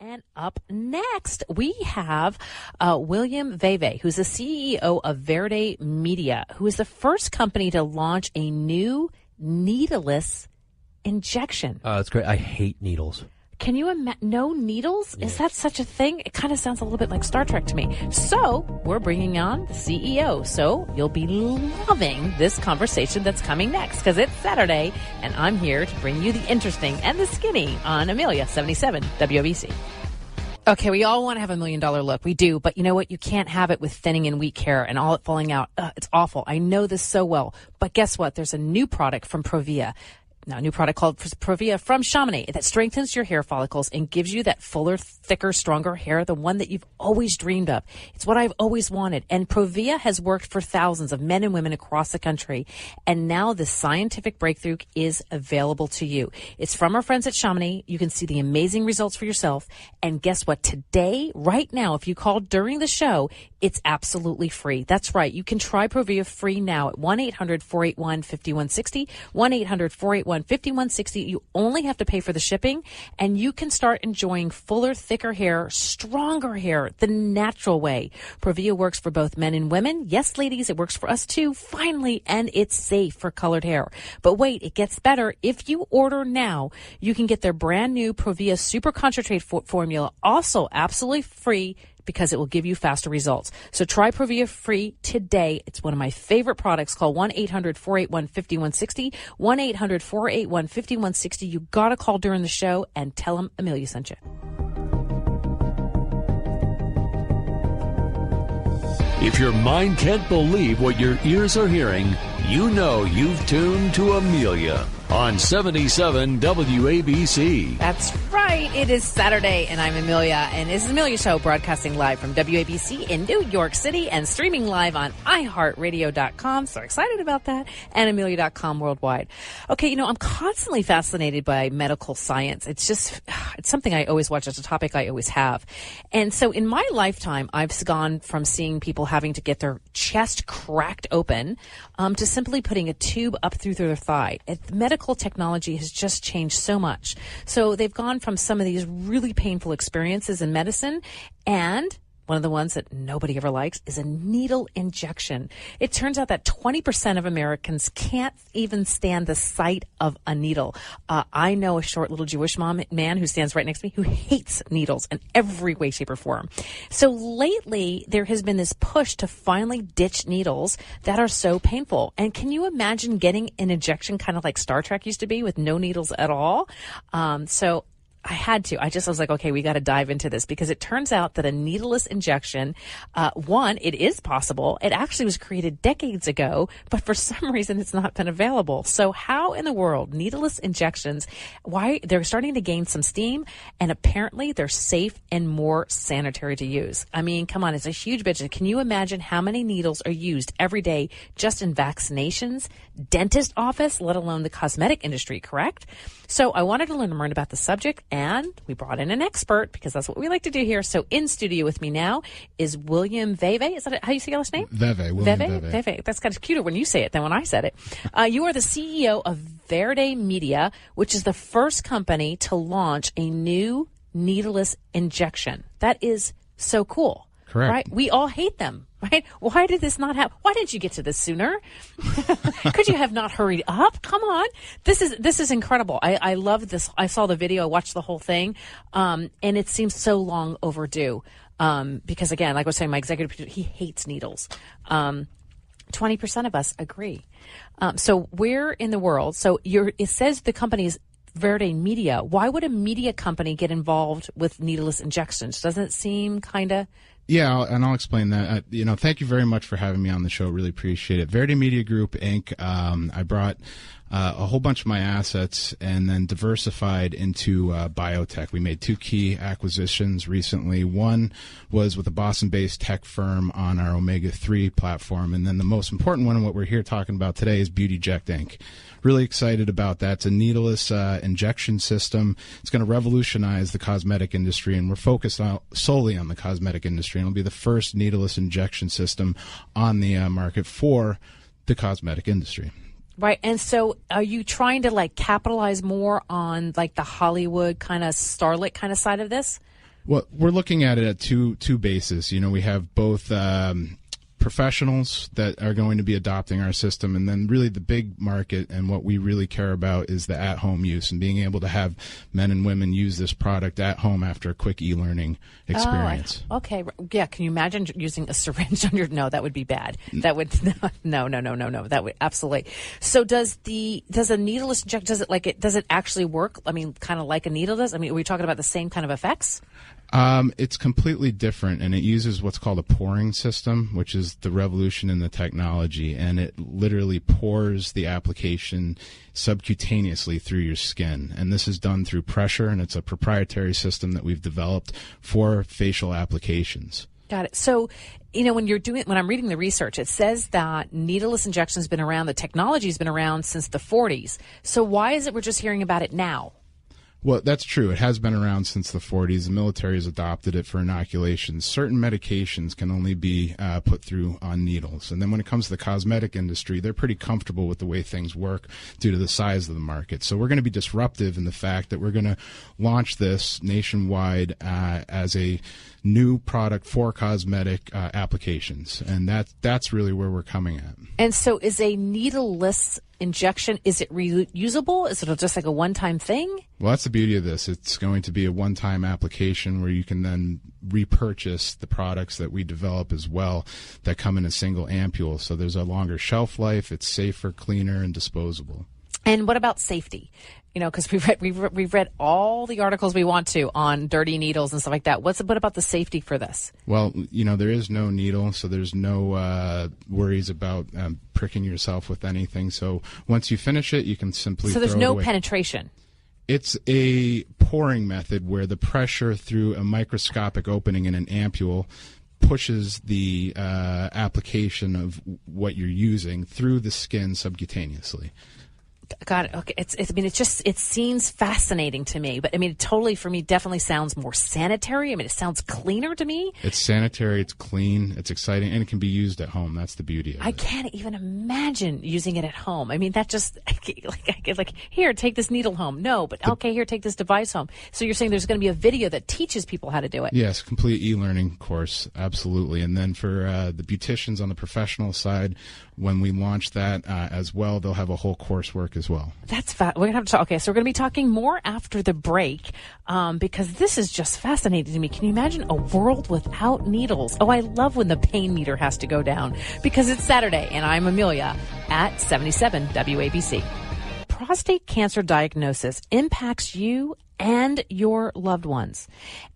And up next, we have William Veve, who's the CEO of Verde Media, who is the first company to launch a new needleless injection. That's great. I hate needles. Can you imagine? No needles? Yes. Is that such a thing? It kind of sounds a little bit like Star Trek to me. So we're bringing on the CEO. So you'll be loving this conversation that's coming next because it's Saturday and I'm here to bring you the interesting and the skinny on Amilya 77 WABC. Okay, we all want to have $1 million look. We do. But you know what? You can't have it with thinning and weak hair and all it falling out. It's awful. I know this so well. But guess what? There's a new product from Provia. Now, a new product called Provia from Chamonix that strengthens your hair follicles and gives you that fuller, thicker, stronger hair, the one that you've always dreamed of. It's what I've always wanted. And Provia has worked for thousands of men and women across the country. And now this scientific breakthrough is available to you. It's from our friends at Chamonix. You can see the amazing results for yourself. And guess what? Today, right now, if you call during the show, it's absolutely free. That's right. You can try Provia free now at 1-800-481-5160, 1-800-481-5160. You only have to pay for the shipping, and you can start enjoying fuller, thicker hair, stronger hair, the natural way. Provia works for both men and women. Yes, ladies, it works for us too, finally, and it's safe for colored hair. But wait, it gets better. If you order now, you can get their brand new Provia Super Concentrate formula, also absolutely free, because it will give you faster results. So try Provia free today. It's one of my favorite products. Call 1-800-481-5160, 1-800-481-5160. You got to call during the show and tell them Amilya sent you. If your mind can't believe what your ears are hearing, you know you've tuned to Amilya on 77 WABC. That's right. It is Saturday, and I'm Amilya, and this is Amilya Show, broadcasting live from WABC in New York City and streaming live on iHeartRadio.com. So excited about that, and Amilya.com worldwide. Okay, I'm constantly fascinated by medical science. It's something I always watch. It's a topic I always have. And so in my lifetime, I've gone from seeing people having to get their chest cracked open to simply putting a tube up through their thigh. Medical technology has just changed so much. So they've gone from some of these really painful experiences in medicine, and one of the ones that nobody ever likes is a needle injection. It turns out that 20% of Americans can't even stand the sight of a needle. I know a short little Jewish man who stands right next to me who hates needles in every way, shape, or form. So lately, there has been this push to finally ditch needles that are so painful. And can you imagine getting an injection kind of like Star Trek used to be with no needles at all? So I had to. I was like, okay, we got to dive into this because it turns out that a needleless injection, one, it is possible. It actually was created decades ago, but for some reason it's not been available. So how in the world, needleless injections, why they're starting to gain some steam, and apparently they're safe and more sanitary to use. I mean, come on, it's a huge budget. Can you imagine how many needles are used every day just in vaccinations, dentist office, let alone the cosmetic industry, correct? So I wanted to learn more about the subject, and we brought in an expert because that's what we like to do here. So in studio with me now is William Veve. Is that how you say your last name? Veve. Veve. That's kind of cuter when you say it than when I said it. You are the CEO of Verde Media, which is the first company to launch a new needleless injection. That is so cool. Correct. Right? We all hate them, right? Why did this not happen? Why didn't you get to this sooner? Could you have not hurried up? Come on. This is incredible. I love this. I saw the video. I watched the whole thing. And it seems so long overdue. Because again, like I was saying, my executive producer, he hates needles. 20% of us agree. So where in the world, it says the company's Verde Media. Why would a media company get involved with needless injections? Doesn't it seem kind of... Yeah, and I'll explain that. Thank you very much for having me on the show. Really appreciate it. Verde Media Group, Inc. I brought a whole bunch of my assets and then diversified into biotech. We made two key acquisitions recently. One was with a Boston-based tech firm on our omega-3 platform, and then the most important one, and what we're here talking about today, is BeautyJect, Inc. Really excited about that. It's a needless injection system. It's going to revolutionize the cosmetic industry, and we're focused solely on the cosmetic industry. And it'll be the first needless injection system on the market for the cosmetic industry. Right. And so are you trying to capitalize more on the Hollywood kind of starlet kind of side of this? Well, we're looking at it at two bases. We have both professionals that are going to be adopting our system, and then really the big market and what we really care about is the at-home use and being able to have men and women use this product at home after a quick e-learning experience. Okay. Yeah. Can you imagine using a syringe on your? No, that would be bad. That would no. That would absolutely. So does a needleless injection? Does it actually work? I mean, kind of like a needle does. I mean, are we talking about the same kind of effects? It's completely different, and it uses what's called a pouring system, which is the revolution in the technology, and it literally pours the application subcutaneously through your skin. And this is done through pressure, and it's a proprietary system that we've developed for facial applications. Got it. So, when I'm reading the research, it says that needleless injection has been around, the technology has been around since the 40s. So why is it we're just hearing about it now? Well, that's true. It has been around since the 40s. The military has adopted it for inoculations. Certain medications can only be put through on needles. And then when it comes to the cosmetic industry, they're pretty comfortable with the way things work due to the size of the market. So we're going to be disruptive in the fact that we're going to launch this nationwide as a new product for cosmetic applications. And that's really where we're coming at. And so is a needleless injection, is it reusable? Is it just like a one-time thing? Well, that's the beauty of this. It's going to be a one-time application where you can then repurchase the products that we develop as well that come in a single ampule. So there's a longer shelf life. It's safer, cleaner, and disposable. And what about safety? Because we've read all the articles we want to on dirty needles and stuff like that. What about the safety for this? Well, there is no needle, so there's no worries about pricking yourself with anything. So once you finish it, you can simply So there's throw no it away. penetration? It's a pouring method where the pressure through a microscopic opening in an ampule pushes the application of what you're using through the skin subcutaneously. Got it. Okay. It seems fascinating to me, but it totally, for me, definitely sounds more sanitary. It sounds cleaner to me. It's sanitary, it's clean, it's exciting, and it can be used at home. That's the beauty of it. I can't even imagine using it at home. That just, here, take this needle home. No, but okay, here, take this device home. So you're saying there's going to be a video that teaches people how to do it? Yes, complete e-learning course, absolutely. And then for the beauticians on the professional side, when we launch that as well, they'll have a whole coursework as well. That's we're going to have to talk. Okay, so we're going to be talking more after the break because this is just fascinating to me. Can you imagine a world without needles? Oh, I love when the pain meter has to go down because it's Saturday and I'm Amelia at 77 WABC. Prostate cancer diagnosis impacts you and your loved ones.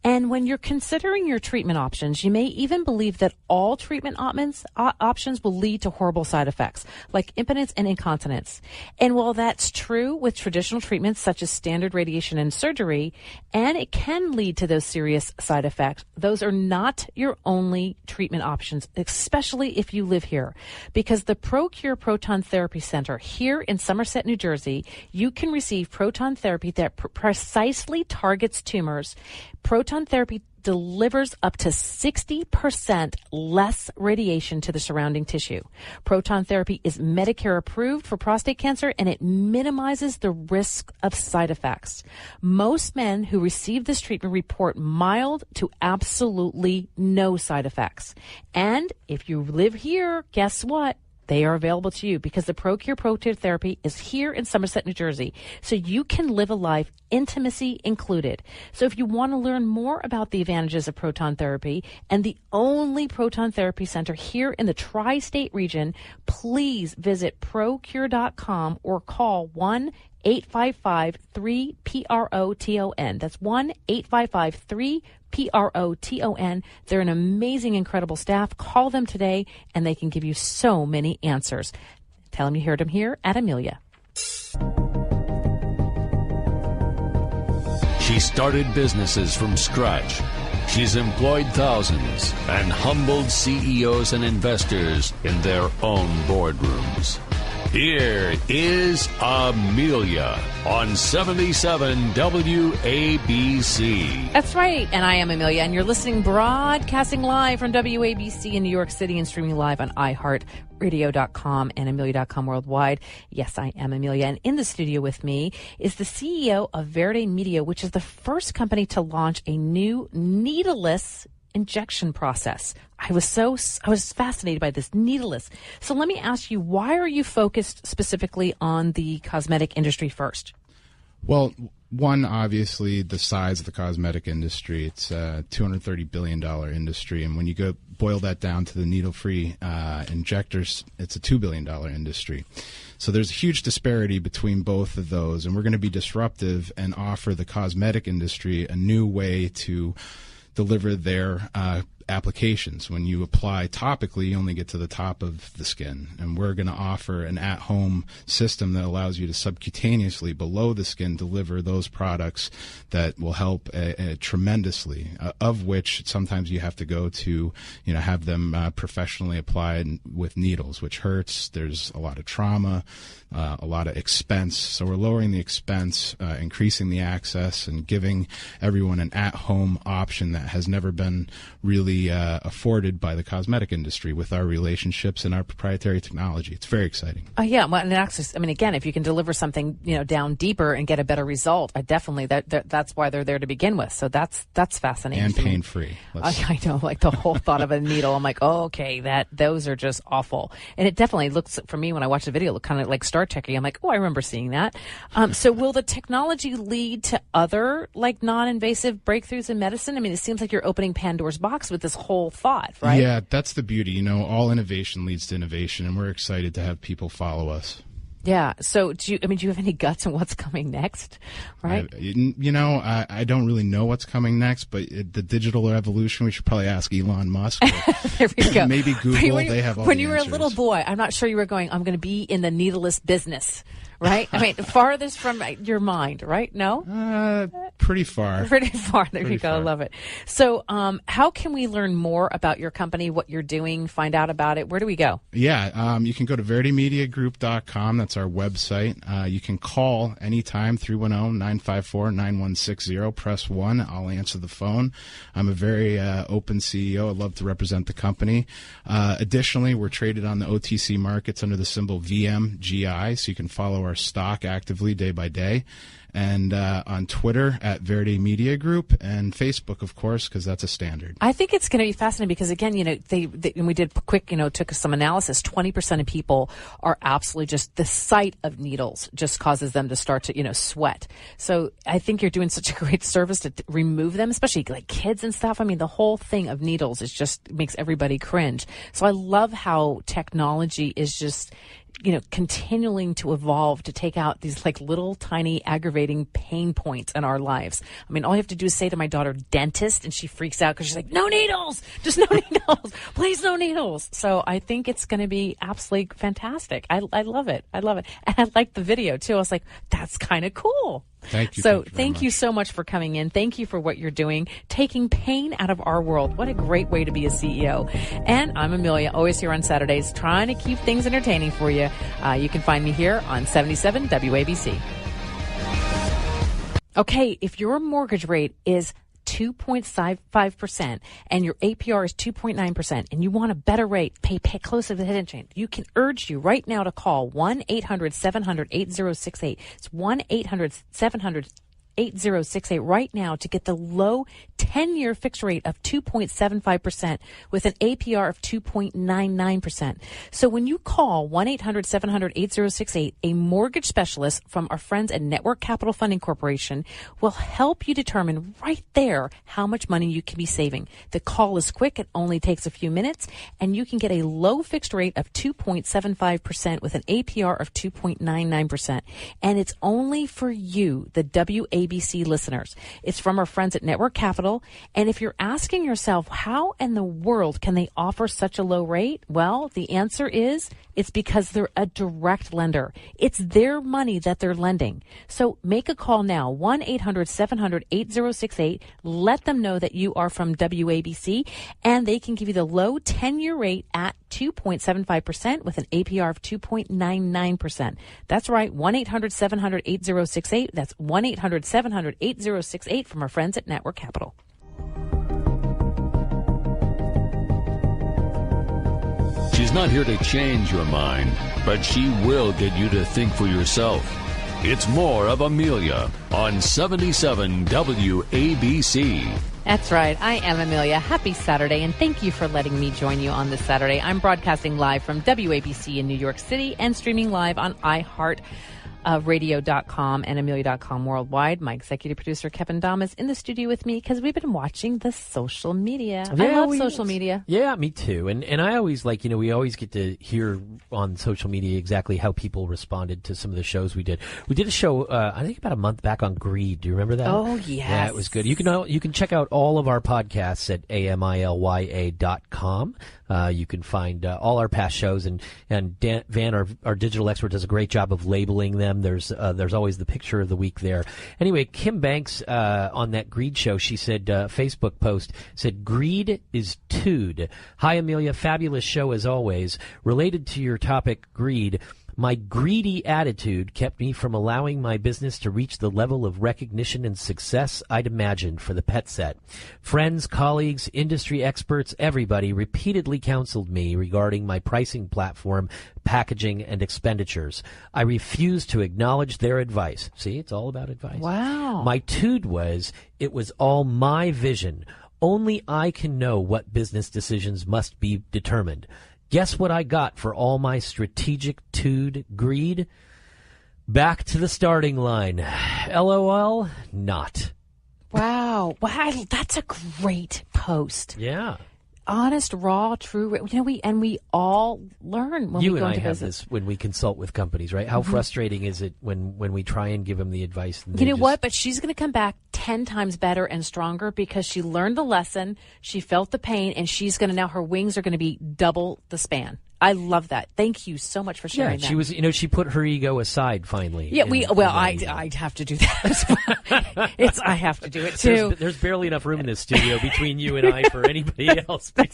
And when you're considering your treatment options, you may even believe that all treatment options will lead to horrible side effects, like impotence and incontinence. And while that's true with traditional treatments such as standard radiation and surgery, and it can lead to those serious side effects, those are not your only treatment options, especially if you live here. Because the ProCure Proton Therapy Center here in Somerset, New Jersey, you can receive proton therapy that precisely targets tumors. Proton therapy delivers up to 60% less radiation to the surrounding tissue. Proton therapy is Medicare approved for prostate cancer, and it minimizes the risk of side effects. Most men who receive this treatment report mild to absolutely no side effects. And if you live here, guess what? They are available to you because the ProCure Proton Therapy is here in Somerset, New Jersey. So you can live a life, intimacy included. So if you want to learn more about the advantages of proton therapy and the only proton therapy center here in the tri-state region, please visit procure.com or call 1-855-3-PROTON. That's 1-855-3-PROTON. They're an amazing, incredible staff. Call them today, and they can give you so many answers. Tell them you heard them here at Amelia. She started businesses from scratch. She's employed thousands and humbled CEOs and investors in their own boardrooms. Here is Amilya on 77 WABC. That's right, and I am Amilya, and you're listening broadcasting live from WABC in New York City and streaming live on iHeartRadio.com and Amilya.com worldwide. Yes, I am Amilya, and in the studio with me is the CEO of Verde Media, which is the first company to launch a new needleless injection process. I was fascinated by this needleless. So let me ask you, why are you focused specifically on the cosmetic industry first? Well, one, obviously, the size of the cosmetic industry. It's a $230 billion industry. And when you boil that down to the needle-free injectors, it's a $2 billion industry. So there's a huge disparity between both of those. And we're going to be disruptive and offer the cosmetic industry a new way to deliver their applications. When you apply topically, you only get to the top of the skin, and we're going to offer an at-home system that allows you to subcutaneously below the skin deliver those products that will help tremendously, of which sometimes you have to go to, have them professionally applied with needles, which hurts. There's a lot of trauma, a lot of expense. So we're lowering the expense, increasing the access, and giving everyone an at-home option that has never been really afforded by the cosmetic industry with our relationships and our proprietary technology. It's very exciting. Yeah, well, and access. I mean, again, if you can deliver something down deeper and get a better result, definitely that's why they're there to begin with. So that's fascinating and pain-free. I know, like the whole thought of a needle. I'm like, oh, okay, those are just awful. And it definitely looks, for me, when I watch the video, look kind of like Star Trek-y. I'm like, oh, I remember seeing that. So will the technology lead to other like non-invasive breakthroughs in medicine? I mean, it seems like you're opening Pandora's box with this whole thought, right? Yeah, that's the beauty. All innovation leads to innovation, and we're excited to have people follow us. Yeah. So do you have any guts on what's coming next? Right. I don't really know what's coming next, but the digital revolution, we should probably ask Elon Musk. There we go. Maybe Google. They have all the answers. When you were a little boy, I'm not sure you were going, I'm going to be in the needleless business. Right? I mean, farthest from your mind, right? No? Pretty far. Pretty far. There you go. I love it. So how can we learn more about your company, what you're doing, find out about it? Where do we go? Yeah, you can go to verdemediagroup.com. That's our website. You can call anytime, 310-954-9160. Press 1. I'll answer the phone. I'm a very open CEO. I'd love to represent the company. Additionally, we're traded on the OTC markets under the symbol VMGI, so you can follow our stock actively day by day, and on Twitter at Verde Media Group, and Facebook, of course, because that's a standard. I think it's going to be fascinating because, again, and we did quick, took some analysis. 20% of people are absolutely just, the sight of needles just causes them to start to, sweat. So I think you're doing such a great service to remove them, especially like kids and stuff. I mean, the whole thing of needles is just makes everybody cringe. So I love how technology is just continuing to evolve to take out these like little tiny aggravating pain points in our lives. I mean, all you have to do is say to my daughter, dentist, and she freaks out because she's like, no needles, just no needles, please no needles. So I think it's going to be absolutely fantastic. I love it. I love it. And I like the video too. I was like, that's kind of cool. Thank you. So thank you so much for coming in. Thank you for what you're doing, taking pain out of our world. What a great way to be a CEO. And I'm Amilya, always here on Saturdays, trying to keep things entertaining for you. You can find me here on 77 WABC. Okay, if your mortgage rate is 2.55% and your APR is 2.9% and you want a better rate, pay close to the hidden chain, you can urge you right now to call 1-800-700-8068. It's 1-800-700-8068 right now to get the low 10-year fixed rate of 2.75% with an APR of 2.99%. So when you call 1-800-700-8068, a mortgage specialist from our friends at Network Capital Funding Corporation will help you determine right there how much money you can be saving. The call is quick. It only takes a few minutes, and you can get a low fixed rate of 2.75% with an APR of 2.99%. And it's only for you, the WABC listeners. It's from our friends at Network Capital. And if you're asking yourself, how in the world can they offer such a low rate? Well, the answer is It's because they're a direct lender. It's their money that they're lending. So make a call now, 1-800-700-8068. Let them know that you are from WABC, and they can give you the low 10-year rate at 2.75% with an APR of 2.99%. That's right, 1-800-700-8068. That's 1-800-700-8068 from our friends at Network Capital. She's not here to change your mind, but she will get you to think for yourself. It's more of Amilya on 77 WABC. That's right. I am Amilya. Happy Saturday, and thank you for letting me join you on this Saturday. I'm broadcasting live from WABC in New York City and streaming live on iHeart. Radio.com and Amilya.com worldwide. My executive producer, Kevin Dahm, is in the studio with me because we've been watching the social media. I love social media. Yeah, me too. And I always we always get to hear on social media exactly how people responded to some of the shows we did. We did a show, I think about a month back on greed. Do you remember that? Oh, yes. Yeah, it was good. You can check out all of our podcasts at amilya.com. You can find all our past shows, and Van, our digital expert, does a great job of labeling them. There's always the picture of the week there. Anyway, Kim Banks on that greed show, she said, Facebook post said, "Greed is tood. Hi, Amilya, fabulous show as always. Related to your topic, greed. My greedy attitude kept me from allowing my business to reach the level of recognition and success I'd imagined for the pet set. Friends, colleagues, industry experts, everybody repeatedly counseled me regarding my pricing platform, packaging, and expenditures. I refused to acknowledge their advice." See, it's all about advice. Wow. "My tood was, it was all my vision. Only I can know what business decisions must be determined. Guess what I got for all my strategic tood greed? Back to the starting line. LOL, not." Wow. That's a great post. Yeah. Honest, raw, true. We all learn when you we go and into I have business. this when we consult with companies, right? How frustrating is it when we try and give them the advice? And You know what? But she's going to come back 10 times better and stronger because she learned the lesson, she felt the pain, and she's going to now, her wings are going to be double the span. I love that. Thank you so much for sharing that. She was, she put her ego aside finally. Yeah, I have to do that. I have to do it too. There's barely enough room in this studio between you and I for anybody else. I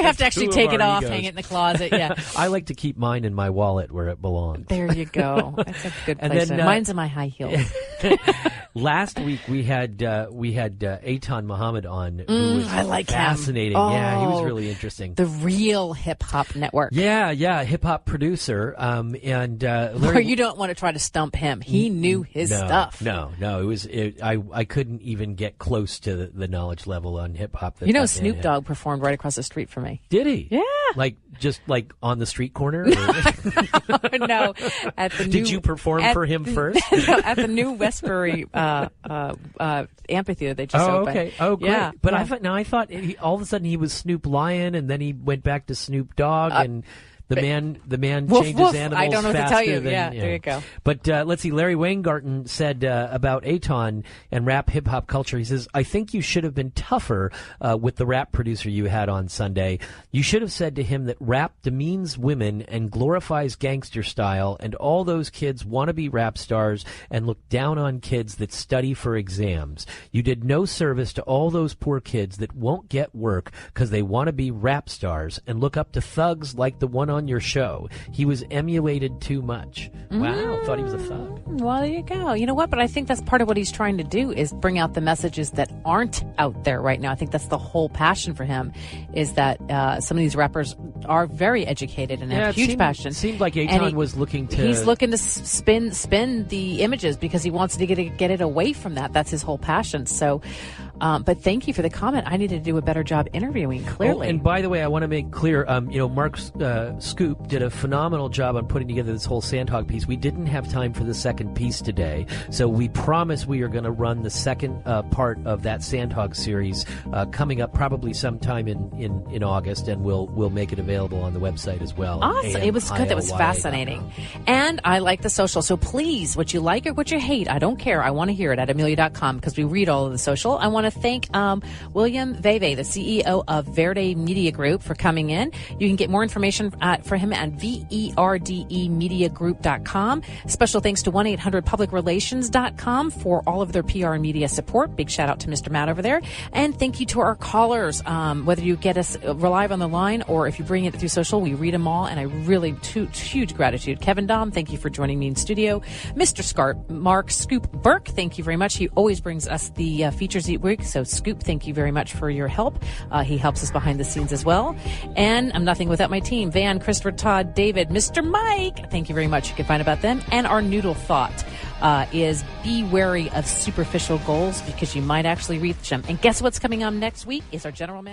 have to actually take it off, hang it in the closet. Yeah. I like to keep mine in my wallet where it belongs. There you go. That's a good place. And then, mine's in my high heels. Last week we had Eitan Muhammad on, who was I like fascinating. Him. Yeah, he was really interesting. The real hip hop network. Yeah, hip hop producer. Larry, you don't want to try to stump him. He knew his stuff. No, I couldn't even get close to the knowledge level on hip hop. Snoop Dogg performed right across the street from me. Did he? Yeah. Just on the street corner? No, at the Did you perform for him first? No, at the new Westbury amphitheater they just opened. Okay. Oh, great. Yeah, but yeah. I thought all of a sudden he was Snoop Lion, and then he went back to Snoop Dogg, and the man woof, changes woof. animals. I don't know what to tell you. Than, There you go. But let's see. Larry Weingarten said about Eitan and rap hip hop culture. He says, "I think you should have been tougher with the rap producer you had on Sunday. You should have said to him that rap demeans women and glorifies gangster style, and all those kids want to be rap stars and look down on kids that study for exams. You did no service to all those poor kids that won't get work because they want to be rap stars and look up to thugs like the one on your show. He was emulated too much." Wow, thought he was a thug. Well, there you go. You know what? But I think that's part of what he's trying to do is bring out the messages that aren't out there right now. I think that's the whole passion for him, is that some of these rappers are very educated and have huge passion. It seemed like Eitan was looking to... He's looking to spin the images because he wants to get it away from that. That's his whole passion. So, but thank you for the comment. I need to do a better job interviewing, clearly. Oh, and by the way, I want to make clear, Mark Scoop did a phenomenal job on putting together this whole Sandhog piece. We didn't have time for the second piece today, so we promise we are going to run the second part of that Sandhog series coming up probably sometime in August, and we'll make it available on the website as well. Awesome. It was good. That was fascinating. And I like the social. So please, what you like or what you hate, I don't care. I want to hear it at Amilya.com because we read all of the social. I want to to thank William Veve, the CEO of Verde Media Group, for coming in. You can get more information for him at VERDEmediagroup.com. Special thanks to 1-800-PublicRelations.com for all of their PR and media support. Big shout out to Mr. Matt over there. And thank you to our callers. Whether you get us live on the line or if you bring it through social, we read them all. And I really, huge gratitude. Kevin Dom, thank you for joining me in studio. Mr. Mark Scoop Burke, thank you very much. He always brings us the features each week. So Scoop, thank you very much for your help. He helps us behind the scenes as well. And I'm nothing without my team. Van, Christopher, Todd, David, Mr. Mike. Thank you very much. You can find about them. And our noodle thought is be wary of superficial goals because you might actually reach them. And guess what's coming on next week is our general manager.